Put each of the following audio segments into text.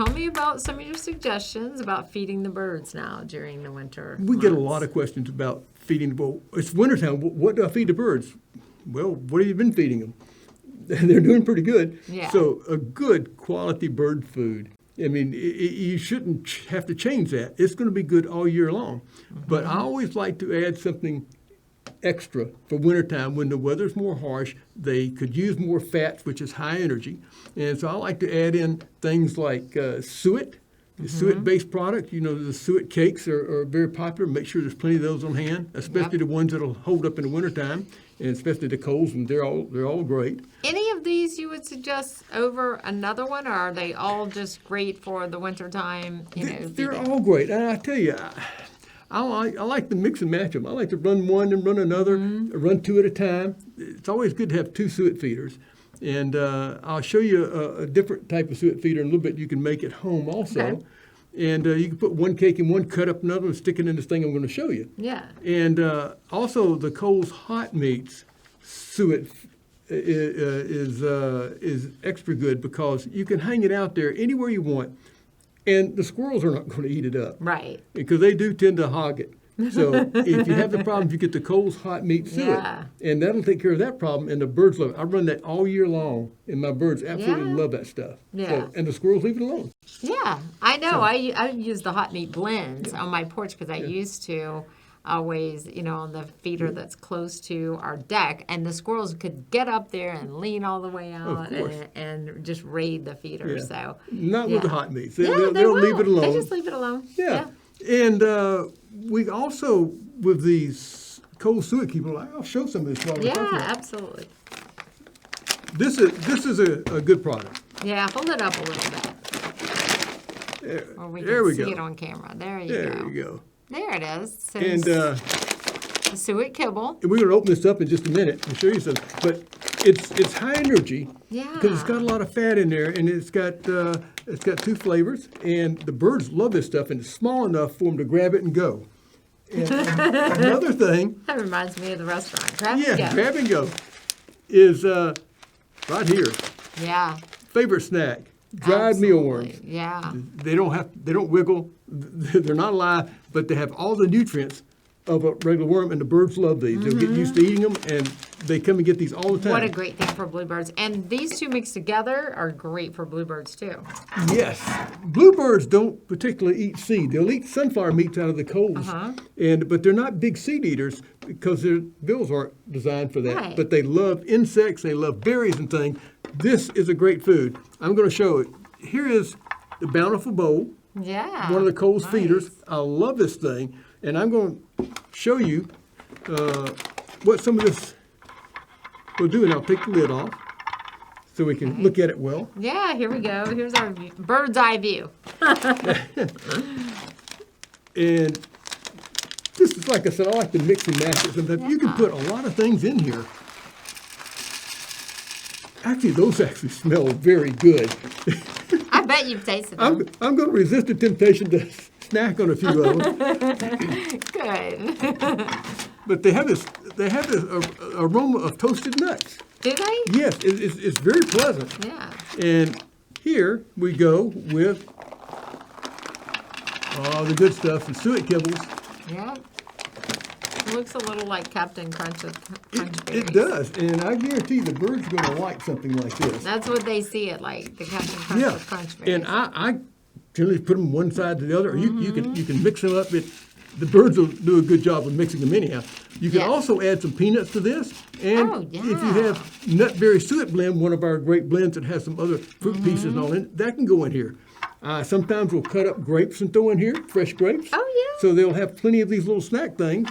tell me about some of your suggestions about feeding the birds now during the winter We get a months. lot of questions about feeding. Well, it's wintertime. What do I feed the birds? Well, what have you been feeding them? They're doing pretty good. Yeah. So a good quality bird food. I mean, you shouldn't have to change that. It's going to be good all year long. But I always like to add something extra for wintertime when the weather's more harsh. They could use more fats, which is high energy. And so I like to add in things like suet, the suet-based product. You know, the suet cakes are very popular. Make sure there's plenty of those on hand, especially the ones that'll hold up in the wintertime, and especially the coals, and they're all great. Any of these you would suggest over another one, or are they all just great for the wintertime? They're all great. And I tell you, I like to mix and match them. I like to run one and run another, run two at a time. It's always good to have two suet feeders. And I'll show you a different type of suet feeder in a little bit you can make at home also. Okay. And you can put one cake in one, cut up another, and stick it in this thing I'm going to show you. Yeah. And also the Cole's Hot Meats suet is extra good because you can hang it out there anywhere you want, and the squirrels are not going to eat it up. Right. Because they do tend to hog it. So if you have the problem, you get the Cole's Hot Meat suet, Yeah. and that'll take care of that problem. And the birds love it. I run that all year long, and my birds absolutely love that stuff. Yeah. So, and the squirrels leave it alone. Yeah, I know. I use the hot meat blends on my porch because I used to always, on the feeder that's close to our deck, and the squirrels could get up there and lean all the way out course. and just raid the feeder. Yeah. So Not with the hot meats. they They'll leave won't. it alone. They just leave it alone. Yeah. And we also, with these cold suet keepers, I'll show some of this while we're Yeah, talking about it. absolutely. This is a good product. Yeah, hold it up a little bit. Or we can see it on camera. There you go. There you go. There it is. So And the suet kibble. we're going to open this up in just a minute and show you something. But it's high energy Yeah. because it's got a lot of fat in there, and it's got two flavors. And the birds love this stuff, and it's small enough for them to grab it and go. And another thing, That reminds me of the restaurant. Grab and go. grab and go, is right here. Yeah. Favorite snack. Dried mealworms. Absolutely. Yeah. They don't wiggle. They're not alive, but they have all the nutrients of a regular worm, and the birds love these. They'll get used to eating them, and they come and get these all the time. What a great thing for bluebirds. And these two mixed together are great for bluebirds too. Yes. Bluebirds don't particularly eat seed. They'll eat sunflower meats out of the coals, but they're not big seed eaters because their bills aren't designed for that. Right. But they love insects. They love berries and things. This is a great food. I'm going to show it. Here is the Bountiful Bowl. Yeah. One of the Cole's nice. feeders. I love this thing, and I'm going to show you what some of this will do, and I'll take the lid off so we can look at it well. Yeah, here we go. Here's our bird's eye view. And this is, like I said, I like to mix and match it sometimes. You can put a lot of things in here. Actually, those actually smell very good. I bet you've tasted them. I'm going to resist the temptation to snack on a few of them. Good. But they have this aroma of toasted nuts. Do they? Yes, it's very pleasant. Yeah. And here we go with all the good stuff, the suet kibbles. Yeah. It looks a little like Captain Crunch with Crunch Berries. It does, and I guarantee the birds are going to like something like this. That's what they see it like, the Captain Crunch Yeah, with Crunch Berries. and I generally put them one side to the other, or you can mix them up. The birds will do a good job of mixing them anyhow. You can Yes. also add some peanuts to this, and if you have nutberry suet blend, one of our great blends that has some other fruit pieces and all in it, that can go in here. Sometimes we'll cut up grapes and throw in here, fresh grapes. Oh, yeah. So they'll have plenty of these little snack things.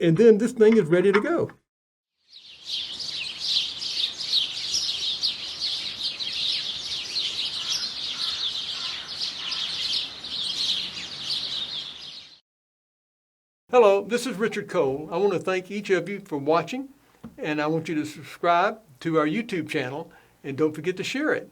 And then this thing is ready to go. Hello, this is Richard Cole. I want to thank each of you for watching, and I want you to subscribe to our YouTube channel, and don't forget to share it.